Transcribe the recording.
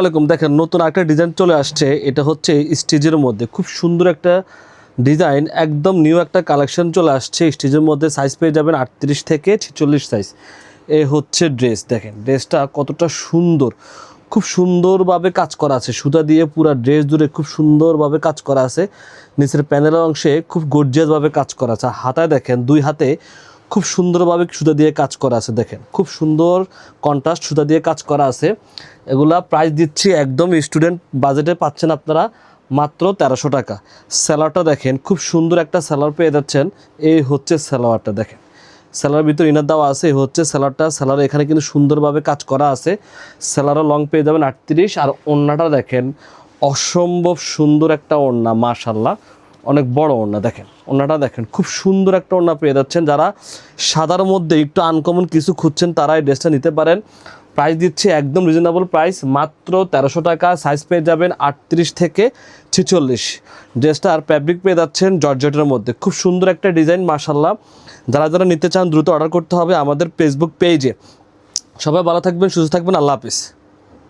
আসসালামু আলাইকুম। দেখেন নতুন একটা ডিজাইন চলে আসছে, এটা হচ্ছে স্টিচের মধ্যে খুব সুন্দর একটা ডিজাইন, একদম নিউ একটা কালেকশন চলে আসছে। স্টিচের মধ্যে সাইজ পেয়ে যাবেন 38 থেকে 46 সাইজ। এ হচ্ছে ড্রেস, দেখেন ড্রেসটা কতটা সুন্দর, খুব সুন্দরভাবে কাজ করা আছে সুতা দিয়ে, পুরো ড্রেস জুড়ে খুব সুন্দরভাবে কাজ করা আছে। নিচের প্যানেলের অংশে খুব গর্জিয়াসভাবে কাজ করা আছে। হাতায় দেখেন দুই হাতে খুব সুন্দরভাবে সুতা দিয়ে কাজ করা আছে, দেখেন খুব সুন্দর কন্ট্রাস্ট সুতা দিয়ে কাজ করা আছে। এগুলা প্রাইস দিচ্ছি একদম স্টুডেন্ট বাজেটে পাচ্ছেন আপনারা মাত্র 1300 টাকা। স্যালোয়ারটা দেখেন খুব সুন্দর একটা স্যালোয়ার পেয়ে যাচ্ছেন। এই হচ্ছে স্যালোয়ারটা, দেখেন স্যালোয়ার ভিতরে ইনার দেওয়া আছে। এই হচ্ছে স্যালোয়ারটা, স্যালোয়ার এখানে কিন্তু সুন্দরভাবে কাজ করা আছে। স্যালোয়ারও লং পেয়ে যাবেন 38। আর ওড়নাটা দেখেন অসম্ভব সুন্দর একটা ওড়না, মাশাআল্লাহ অনেক বড় ওড়না। দেখেন ওড়নাটা দেখেন খুব সুন্দর একটা ওড়না পেয়ে যাচ্ছেন। যারা সাদার মধ্যে একটু আনকমন কিছু খুঁজছেন তারা এই ড্রেসটা নিতে পারেন। প্রাইস দিচ্ছে একদম রিজনেবল প্রাইস, মাত্র 1300 টাকা। সাইজ পেয়ে যাবেন 38 থেকে 46। ড্রেসটা আর ফ্যাব্রিক পেয়ে যাচ্ছেন জর্জেটের মধ্যে, খুব সুন্দর একটা ডিজাইন মাশাআল্লাহ। যারা যারা নিতে চান দ্রুত অর্ডার করতে হবে আমাদের ফেসবুক পেজে। সবাই ভালো থাকবেন, সুস্থ থাকবেন, আল্লাহ হাফিজ।